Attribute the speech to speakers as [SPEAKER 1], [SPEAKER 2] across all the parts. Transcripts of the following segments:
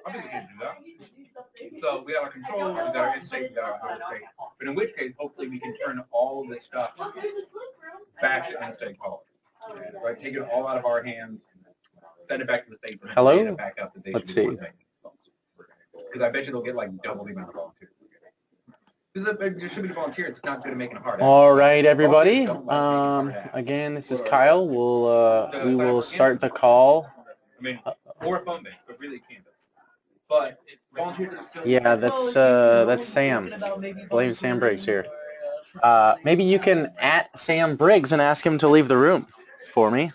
[SPEAKER 1] I think we can do that. So we have our control, we got our in-state, we got our out-of-state. But in which case, hopefully we can turn all of this stuff back to in-state quality. Right? Take it all out of our hands, send it back to the state for
[SPEAKER 2] Hello?
[SPEAKER 1] data back up that they
[SPEAKER 2] Let's
[SPEAKER 1] should be
[SPEAKER 2] see.
[SPEAKER 1] because I bet you they'll get like double the amount of volunteers. Because there should be volunteers. It's not good at making it hard.
[SPEAKER 2] All right, everybody. Again, this is Kyle. We will start the call.
[SPEAKER 1] I mean, more phone-based, but really Canvas. But it's volunteers that are still.
[SPEAKER 2] Yeah, that's Sam. I believe Sam Briggs here. Maybe you can @ Sam Briggs and ask him to leave the room for me,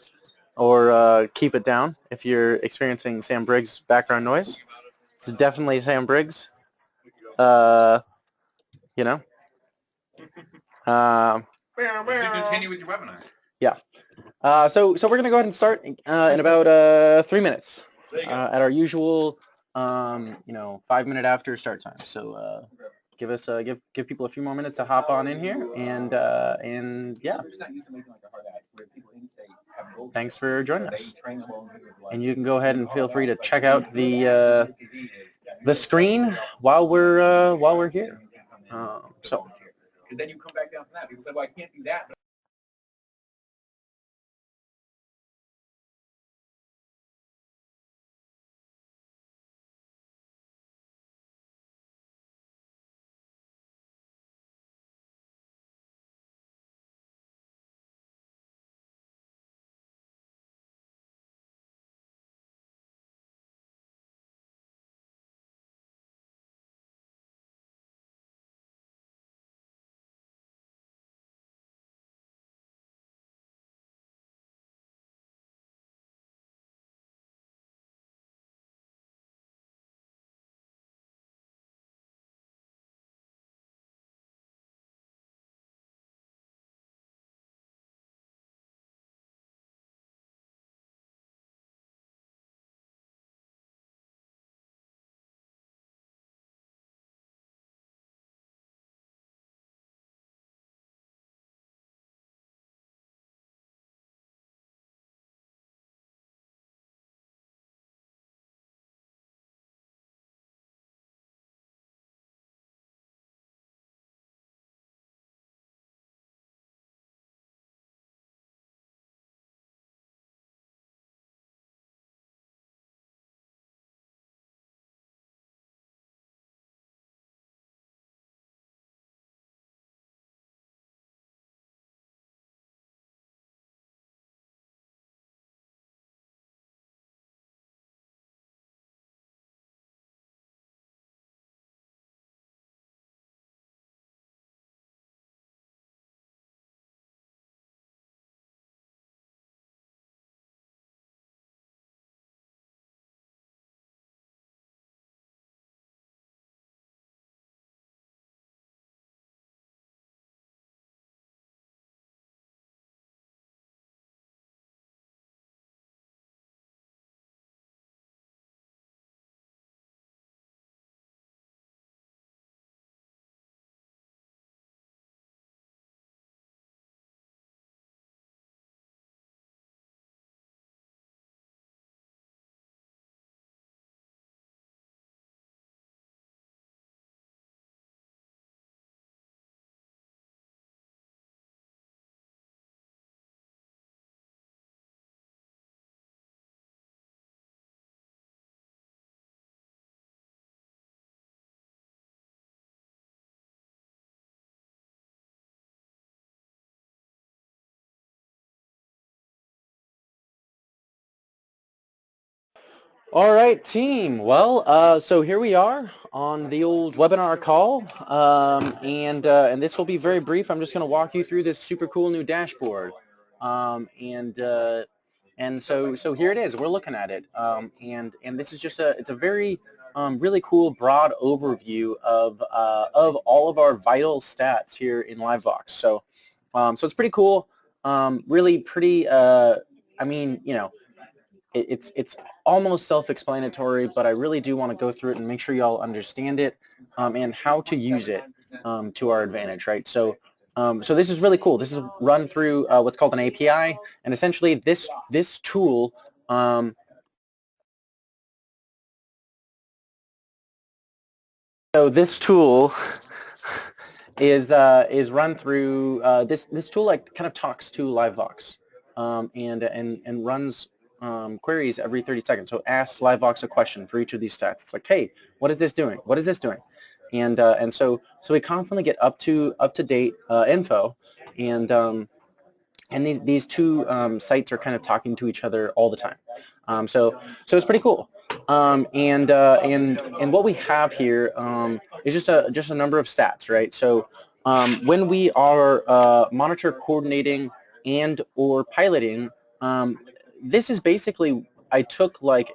[SPEAKER 2] or keep it down if you're experiencing Sam Briggs background noise. It's definitely Sam Briggs. You know.
[SPEAKER 1] You continue with your webinar.
[SPEAKER 2] Yeah. So we're gonna go ahead and start in about 3 minutes at our usual 5-minute after start time. So give people a few more minutes to hop on in here and yeah. Thanks for joining us. And you can go ahead and feel free to check out the screen while we're here. So.
[SPEAKER 1] And then you come back down from that. People say, well, I can't do that.
[SPEAKER 2] All right, team. Well, so here we are on the old webinar call, and this will be very brief. I'm just going to walk you through this super cool new dashboard, and so here it is. We're looking at it, and this is just it's a very really cool broad overview of all of our vital stats here in LiveVox. So it's pretty cool. Really pretty. I mean, it's almost self-explanatory, but I really do want to go through it and make sure y'all understand it and how to use it to our advantage, right? So this is really cool. This is run through what's called an API, and essentially this tool So this tool is run through this tool like kind of talks to LiveVox and runs queries every 30 seconds. So it asks LiveVox a question for each of these stats. It's like, hey, what is this doing? What is this doing? And so we constantly get up to date info, and these two sites are kind of talking to each other all the time. So it's pretty cool. And what we have here is just a number of stats, right? So when we are monitor coordinating and or piloting, this is basically, I took like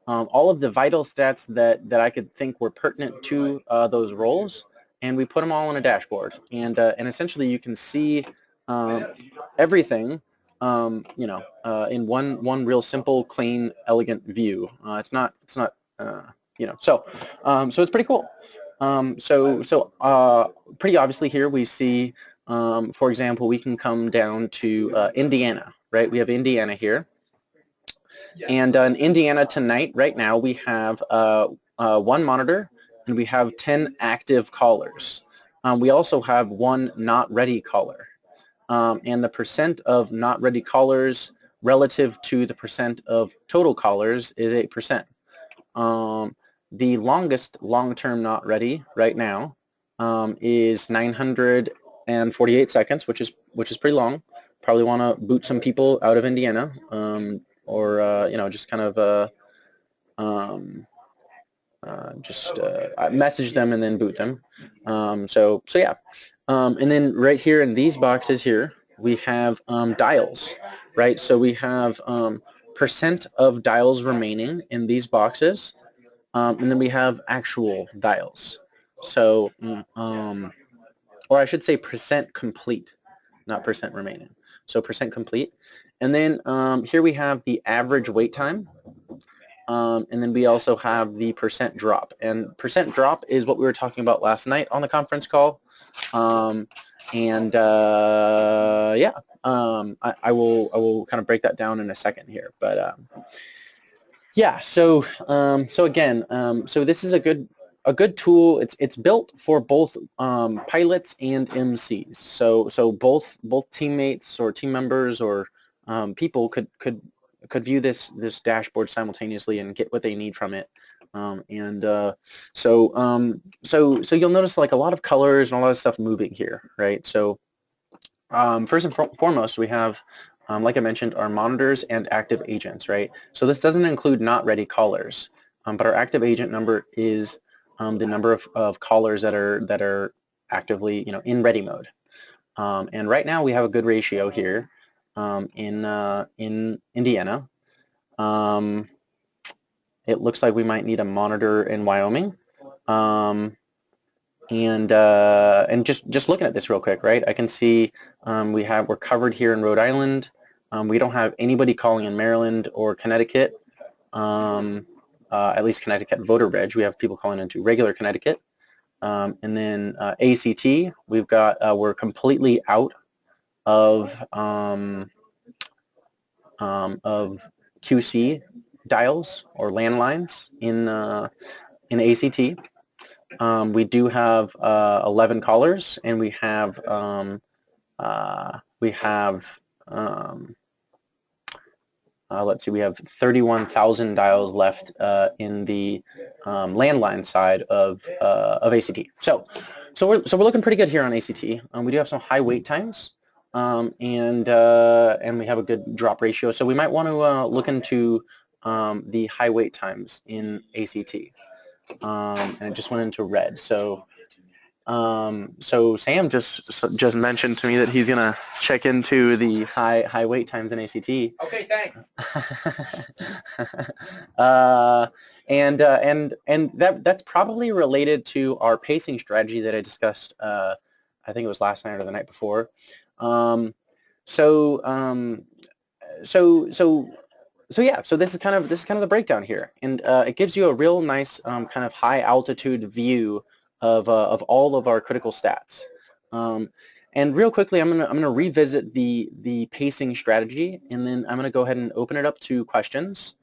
[SPEAKER 2] all of the vital stats that I could think were pertinent to those roles, and we put them all on a dashboard. And essentially you can see everything in one real simple, clean, elegant view. It's not so it's pretty cool. Pretty obviously here we see, for example, we can come down to Indiana, right? We have Indiana here, and in Indiana tonight, right now, we have one monitor and we have 10 active callers. We also have one not ready caller. And the percent of not ready callers relative to the percent of total callers is 8%. The longest long-term not ready right now is 948 seconds, which is pretty long. Probably want to boot some people out of Indiana, or just kind of message them and then boot them. So yeah. And then right here in these boxes here, we have dials, right? So we have percent of dials remaining in these boxes, and then we have actual dials. So, or I should say percent complete, not percent remaining. So percent complete. And then here we have the average wait time. And then we also have the percent drop. And percent drop is what we were talking about last night on the conference call. I will kind of break that down in a second here. But yeah, so again, so this is a good tool. It's built for both pilots and MCs. So both teammates or team members or people could view this dashboard simultaneously and get what they need from it. So you'll notice like a lot of colors and a lot of stuff moving here, right? So first and foremost, we have, like I mentioned, our monitors and active agents, right? So this doesn't include not ready callers, but our active agent number is the number of callers that are actively, in ready mode. And right now we have a good ratio here in Indiana. It looks like we might need a monitor in Wyoming. And just looking at this real quick, right? I can see we're covered here in Rhode Island. We don't have anybody calling in Maryland or Connecticut. At least Connecticut voter reg. We have people calling into regular Connecticut. And then ACT, we're completely out of QC dials or landlines in ACT. We do have 11 callers, and we have let's see, we have 31,000 dials left in the landline side of ACT. So we're looking pretty good here on ACT. We do have some high wait times, and we have a good drop ratio. So we might want to look into the high wait times in ACT. And it just went into red. So Sam just mentioned to me that he's gonna check into the high wait times in ACT.
[SPEAKER 1] Okay, thanks.
[SPEAKER 2] And that's probably related to our pacing strategy that I discussed. I think it was last night or the night before. So yeah, so this is kind of the breakdown here, and it gives you a real nice kind of high altitude view of all of our critical stats. And real quickly, I'm gonna revisit the pacing strategy, and then I'm gonna go ahead and open it up to questions.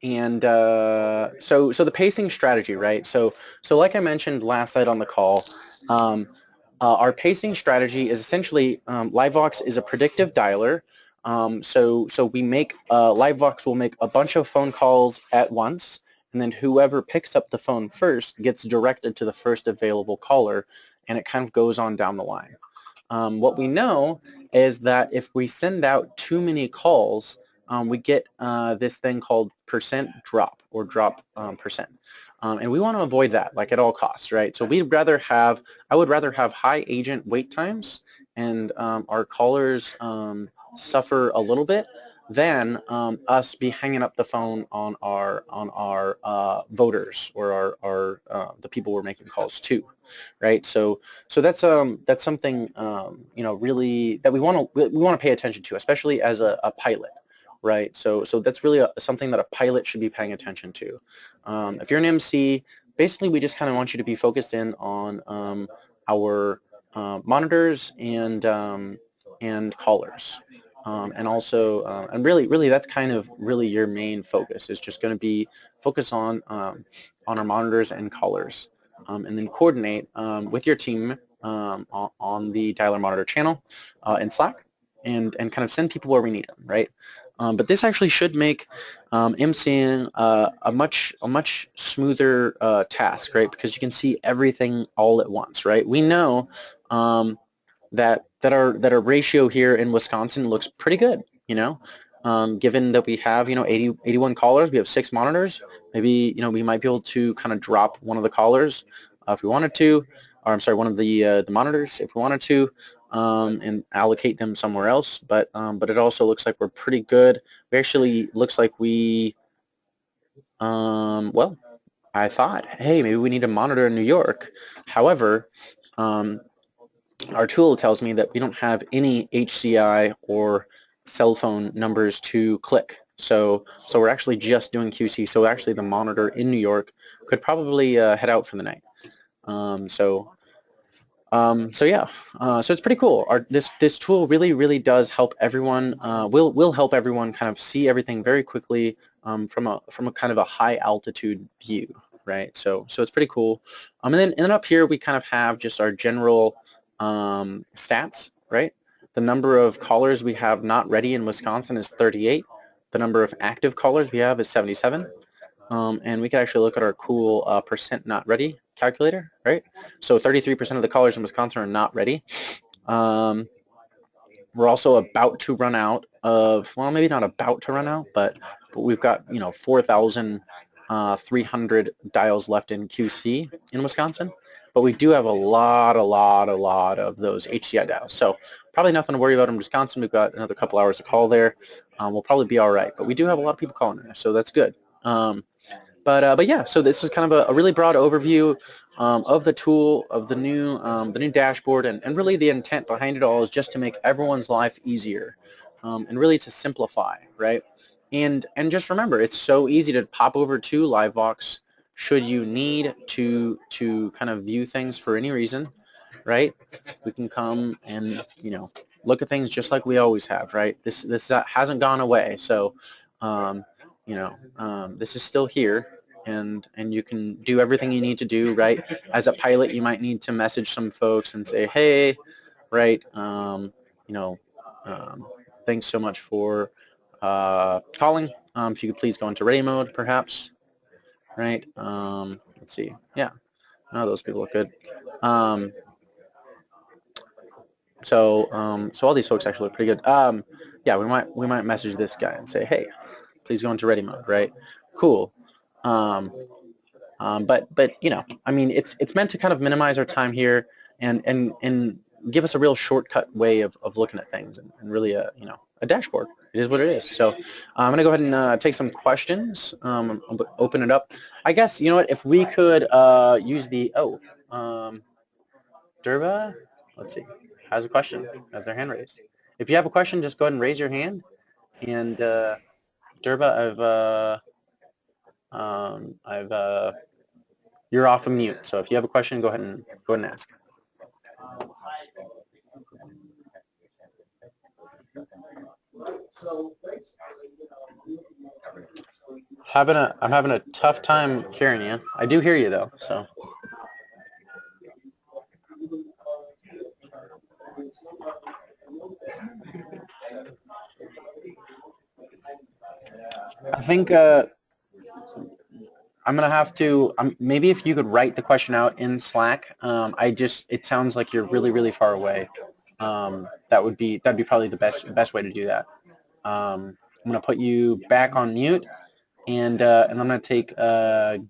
[SPEAKER 2] so the pacing strategy, right? So like I mentioned last night on the call, our pacing strategy is essentially LiveVox is a predictive dialer. So we make LiveVox will make a bunch of phone calls at once, and then whoever picks up the phone first gets directed to the first available caller, and it kind of goes on down the line. What we know is that if we send out too many calls, we get this thing called percent drop or drop percent. And we want to avoid that, like at all costs, right? So I would rather have high agent wait times and our callers suffer a little bit than us be hanging up the phone on our voters or our the people we're making calls to, right? So that's something really that we want to pay attention to, especially as a pilot, right? So that's really something that a pilot should be paying attention to. If you're an MC, basically we just kind of want you to be focused in on our monitors and callers. And also, and really that's kind of really your main focus is just going to be focus on our monitors and callers, and then coordinate with your team on the dialer monitor channel in Slack, and kind of send people where we need them, right? But this actually should make emceeing a much smoother task, right? Because you can see everything all at once, right? We know that our ratio here in Wisconsin looks pretty good, given that we have 81 callers, we have 6 monitors. Maybe we might be able to kind of drop one of the callers if we wanted to, or I'm sorry, one of the monitors if we wanted to, and allocate them somewhere else. But it also looks like we're pretty good. We actually looks like we well, I thought, hey, maybe we need a monitor in New York. However, our tool tells me that we don't have any HCI or cell phone numbers to click. So we're actually just doing QC. So actually the monitor in New York could probably head out for the night. So yeah, so it's pretty cool. This tool really does help everyone. Will help everyone kind of see everything very quickly from a kind of a high altitude view, right? So it's pretty cool. And then up here we kind of have just our general stats, right? The number of callers we have not ready in Wisconsin is 38. The number of active callers we have is 77. And we can actually look at our cool percent not ready calculator, right? So 33% of the callers in Wisconsin are not ready. We're also about to run out of, well, maybe not about to run out, but we've got 4,300 dials left in QC in Wisconsin. But we do have a lot of those HCI dials. So probably nothing to worry about in Wisconsin. We've got another couple hours to call there. We'll probably be all right. But we do have a lot of people calling there, so that's good. But yeah, so this is kind of a really broad overview of the tool, of the new dashboard, and really the intent behind it all is just to make everyone's life easier, and really to simplify, right? And just remember, it's so easy to pop over to LiveVox should you need to kind of view things for any reason, right? We can come and look at things just like we always have, right? This hasn't gone away, so this is still here. And you can do everything you need to do, right? As a pilot, you might need to message some folks and say, hey, right, thanks so much for calling. If you could please go into ready mode, perhaps, right? Let's see. Yeah, those people look good. So all these folks actually look pretty good. Yeah, we might message this guy and say, hey, please go into ready mode, right? Cool. But I mean, it's meant to kind of minimize our time here and give us a real shortcut way of looking at things and really a dashboard. It is what it is. So I'm gonna go ahead and take some questions. I'll open it up. I guess you know what, if we could use the Durba, let's see, has a question, has their hand raised. If you have a question, just go ahead and raise your hand. And Durba, you're off of mute. So if you have a question, go ahead and ask. I'm having a tough time hearing you. I do hear you though, so. I think I'm gonna have to maybe if you could write the question out in Slack. It sounds like you're really far away. That'd be probably the best way to do that. I'm gonna put you back on mute, and I'm gonna take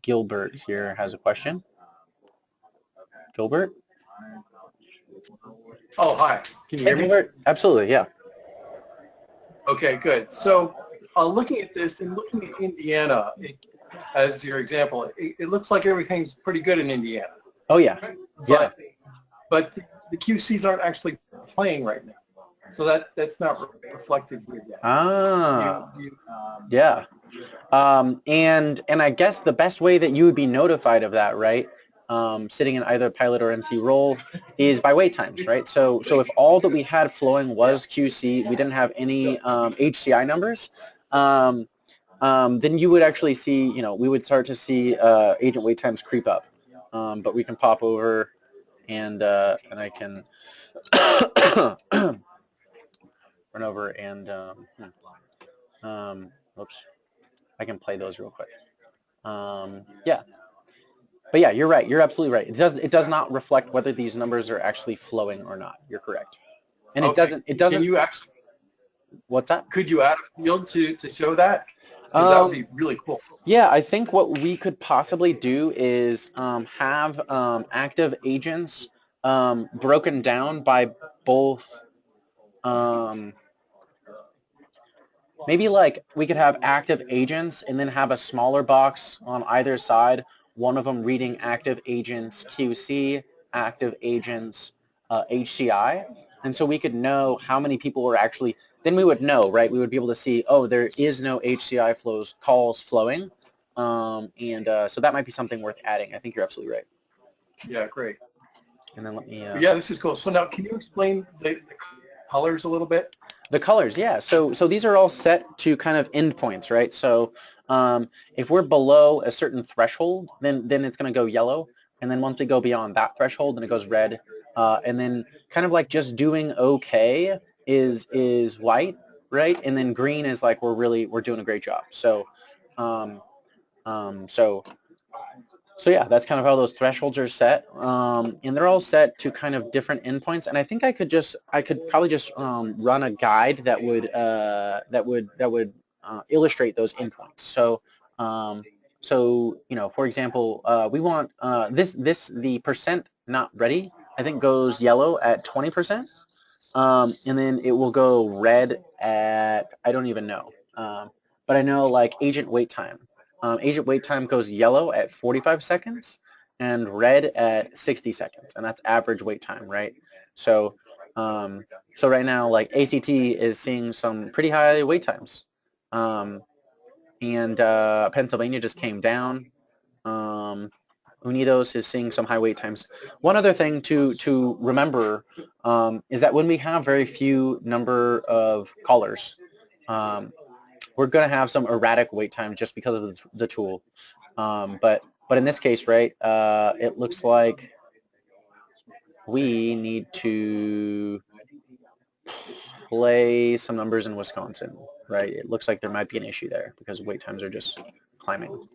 [SPEAKER 2] Gilbert here has a question. Gilbert.
[SPEAKER 3] Oh, hi. Can you hear me?
[SPEAKER 2] Gilbert? Absolutely, yeah.
[SPEAKER 3] Okay, good. So looking at this and looking at Indiana as your example, it looks like everything's pretty good in Indiana.
[SPEAKER 2] Oh, yeah. Yeah.
[SPEAKER 3] But the QCs aren't actually playing right now. So that's not reflected here yet.
[SPEAKER 2] Ah. Yeah. And I guess the best way that you would be notified of that, right, sitting in either pilot or MC role, is by wait times, right? So if all that we had flowing was QC, we didn't have any HCI numbers, then you would actually see, we would start to see agent wait times creep up. But we can pop over and I can run over and oops, I can play those real quick. Yeah. But yeah, you're right. You're absolutely right. It does not reflect whether these numbers are actually flowing or not. You're correct. And
[SPEAKER 3] okay.
[SPEAKER 2] it doesn't.
[SPEAKER 3] Can you actually?
[SPEAKER 2] What's that?
[SPEAKER 3] Could you add a field to show that? Because that would be really cool.
[SPEAKER 2] Yeah, I think what we could possibly do is have active agents broken down by both. Maybe like we could have active agents and then have a smaller box on either side. One of them reading active agents QC, active agents HCI. And so we could know how many people were actually, then we would know, right? We would be able to see, oh, there is no HCI calls flowing. So that might be something worth adding. I think you're absolutely right.
[SPEAKER 3] Yeah, great.
[SPEAKER 2] And then let me...
[SPEAKER 3] yeah, this is cool. So now can you explain the colors a little bit?
[SPEAKER 2] The colors, yeah. So these are all set to kind of endpoints, right? So if we're below a certain threshold, then it's going to go yellow. And then once we go beyond that threshold, then it goes red. And then kind of like just doing okay is white, right? And then green is like we're doing a great job. So so yeah, that's kind of how those thresholds are set, and they're all set to kind of different endpoints. And I think I could probably just run a guide that would illustrate those endpoints. So for example, we want the percent not ready, I think, goes yellow at 20%, and then it will go red at, I don't even know, but I know like agent wait time. Agent wait time goes yellow at 45 seconds and red at 60 seconds, and that's average wait time, right? So right now, like ACT is seeing some pretty high wait times, and Pennsylvania just came down. Unidos is seeing some high wait times. One other thing to remember is that when we have very few number of callers, we're going to have some erratic wait time just because of the tool. But in this case, right, it looks like we need to play some numbers in Wisconsin, right? It looks like there might be an issue there because wait times are just climbing.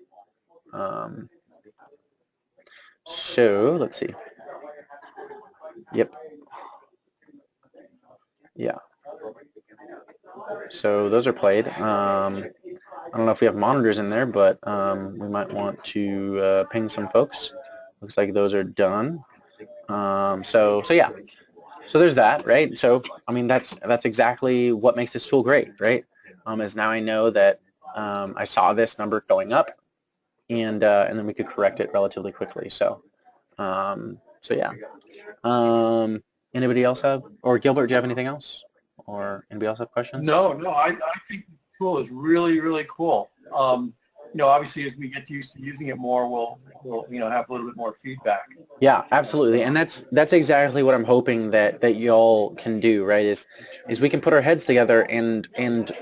[SPEAKER 2] So let's see. Yep. Yeah. So those are played. I don't know if we have monitors in there, but we might want to ping some folks. Looks like those are done. So yeah. So there's that, right? So I mean that's exactly what makes this tool great, right? Is now I know that I saw this number going up, and then we could correct it relatively quickly. So yeah. Anybody else have, or Gilbert, do you have anything else? Or anybody else have questions?
[SPEAKER 3] No, I think the tool is really cool. Obviously as we get used to using it more, we'll have a little bit more feedback.
[SPEAKER 2] Yeah, absolutely, and that's exactly what I'm hoping that y'all can do, right? Is we can put our heads together and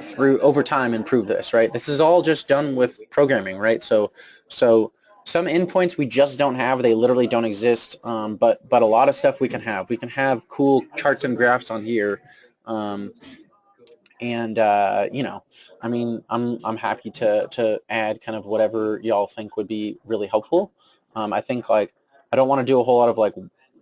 [SPEAKER 2] through over time improve this, right? This is all just done with programming, right? So some endpoints we just don't have; they literally don't exist. But a lot of stuff we can have. We can have cool charts and graphs on here, and you know, I mean, I'm happy to add kind of whatever y'all think would be really helpful. I think like I don't want to do a whole lot of like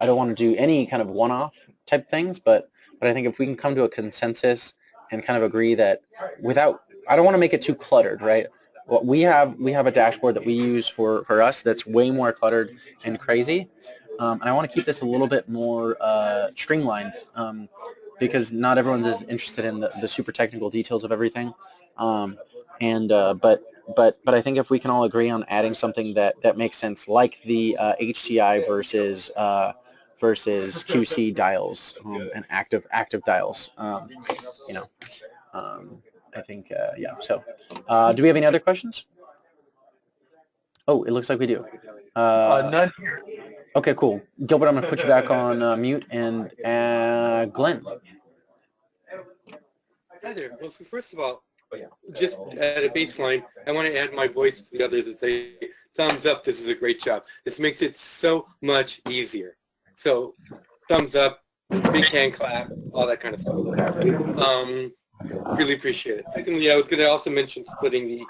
[SPEAKER 2] I don't want to do any kind of one-off type things, but I think if we can come to a consensus and kind of agree that without I don't want to make it too cluttered, right? Well, we have a dashboard that we use for us that's way more cluttered and crazy, and I want to keep this a little bit more streamlined. Because not everyone's as interested in the super technical details of everything. And but I think if we can all agree on adding something that makes sense, like the HCI versus QC dials and active dials, you know, I think yeah. So, do we have any other questions? Oh, it looks like we do.
[SPEAKER 3] None here.
[SPEAKER 2] Okay, cool. Gilbert, I'm gonna put you back on mute, and Glenn.
[SPEAKER 4] Hi there. Well, so first of all, just at a baseline, I want to add my voice to the others and say, thumbs up, this is a great job. This makes it so much easier. So, thumbs up, big hand clap, all that kind of stuff. Really appreciate it. Secondly, I was going to also mention splitting the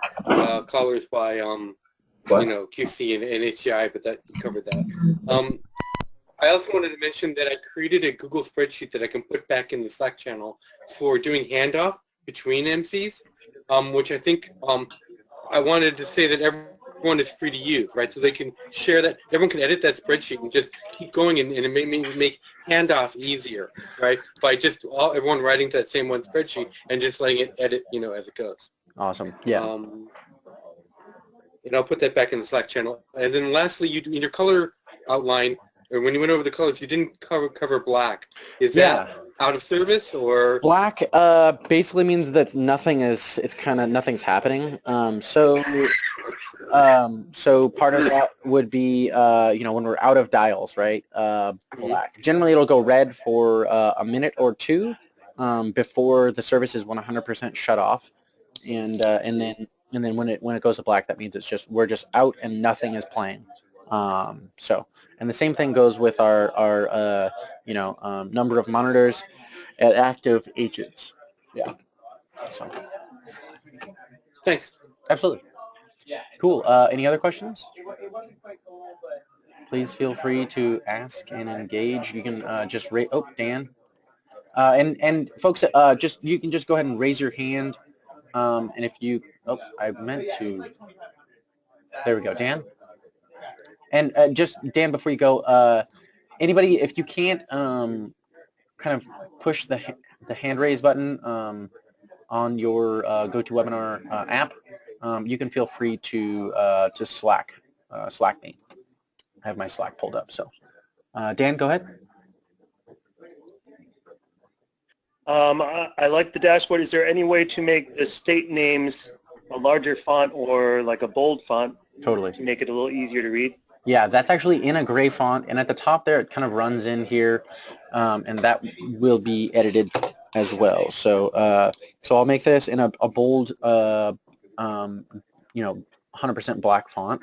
[SPEAKER 4] callers by, you know, QC and HCI, but that covered that. I also wanted to mention that I created a Google spreadsheet that I can put back in the Slack channel for doing handoff between MCs, which I think I wanted to say that everyone is free to use, right? So they can share that, everyone can edit that spreadsheet and just keep going and it make handoff easier, right? By just everyone writing to that same one spreadsheet and just letting it edit, you know, as it goes.
[SPEAKER 2] Awesome. Yeah.
[SPEAKER 4] And I'll put that back in the Slack channel. And then lastly, you in your color outline, or when you went over the colors, you didn't cover black. Is that out of service or?
[SPEAKER 2] Black basically means that nothing's happening. So part of that would be you know, when we're out of dials, right? Black. Generally, it'll go red for a minute or two before the service is 100% shut off, and then when it goes to black, that means we're just out and nothing is playing. So. And the same thing goes with our you know, number of monitors at active agents. Yeah. So.
[SPEAKER 4] Thanks.
[SPEAKER 2] Absolutely. Cool. Any other questions? Please feel free to ask and engage. You can just raise. Oh, Dan. And folks, you can just go ahead and raise your hand. And if you, oh, I meant to. There we go, Dan. And just Dan, before you go, anybody, if you can't kind of push the hand raise button on your GoToWebinar app, you can feel free to Slack me. I have my Slack pulled up. So, Dan, go ahead.
[SPEAKER 5] I like the dashboard. Is there any way to make the state names a larger font or like a bold font?
[SPEAKER 2] Totally.
[SPEAKER 5] To make it a little easier to read?
[SPEAKER 2] Yeah, that's actually in a gray font, and at the top there it kind of runs in here, and that will be edited as well. So so I'll make this in a bold, you know, 100% black font,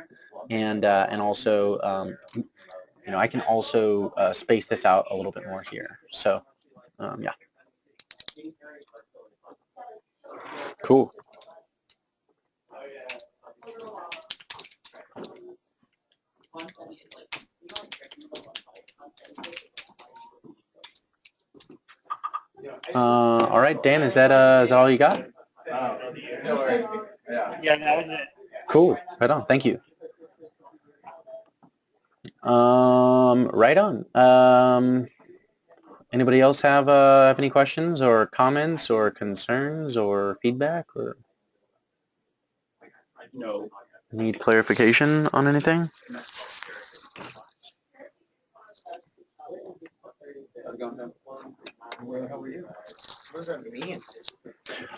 [SPEAKER 2] and also you know, I can also space this out a little bit more here. So yeah. Cool. All right, Dan, is that all you got?
[SPEAKER 5] Yeah, that was it.
[SPEAKER 2] Cool. Right on. Thank you. Right on. Anybody else have any questions or comments or concerns or feedback or need clarification on anything?
[SPEAKER 1] Where the hell were you? What does that mean?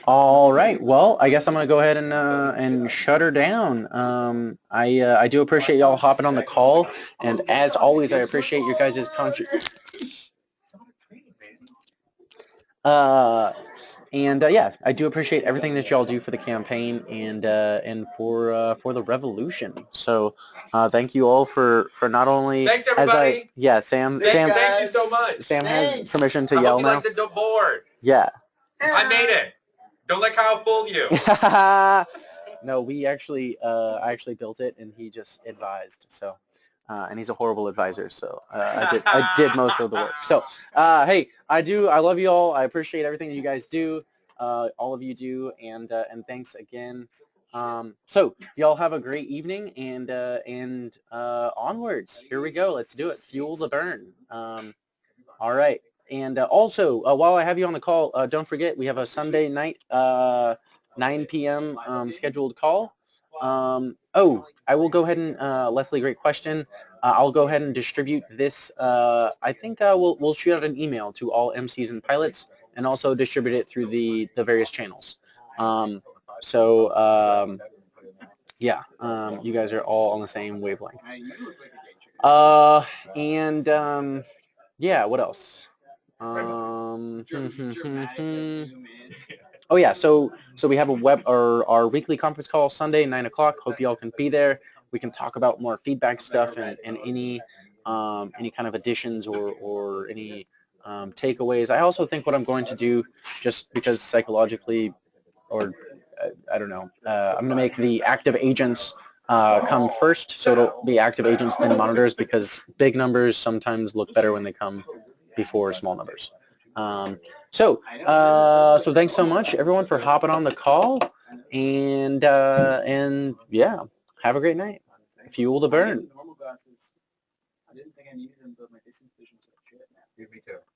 [SPEAKER 2] All right. Well, I guess I'm gonna go ahead and shut her down. I do appreciate y'all hopping on the call, and as always, I appreciate your guys' yeah, I do appreciate everything that y'all do for the campaign and for the revolution. So thank you all for not only
[SPEAKER 1] Thanks,
[SPEAKER 2] as
[SPEAKER 1] everybody.
[SPEAKER 2] Sam
[SPEAKER 1] Thank you so much.
[SPEAKER 2] Sam has permission to
[SPEAKER 1] I
[SPEAKER 2] yell
[SPEAKER 1] hope you
[SPEAKER 2] now.
[SPEAKER 1] like the board.
[SPEAKER 2] Yeah.
[SPEAKER 1] I made it. Don't let Kyle fool you.
[SPEAKER 2] No, we actually I actually built it and he just advised. So and he's a horrible advisor. So I did most of the work. So hey, I love you all. I appreciate everything that you guys do. All of you do, and thanks again. So y'all have a great evening, and onwards. Here we go. Let's do it. Fuel the burn. All right. And also, while I have you on the call, don't forget we have a Sunday night 9 p.m. Scheduled call. Oh, I will go ahead and Leslie, great question. I'll go ahead and distribute this. I think we'll shoot out an email to all MCs and pilots, and also distribute it through the various channels. Yeah, you guys are all on the same wavelength. Yeah, what else? Oh yeah, so we have our weekly conference call Sunday 9 o'clock. Hope y'all can be there. We can talk about more feedback stuff and any kind of additions or any takeaways. I also think what I'm going to do, just because psychologically, or I don't know, I'm going to make the active agents come first, so it'll be active agents then monitors, because big numbers sometimes look better when they come before small numbers. So thanks so much, everyone, for hopping on the call, and yeah, have a great night. Fuel the burn.
[SPEAKER 1] Me too.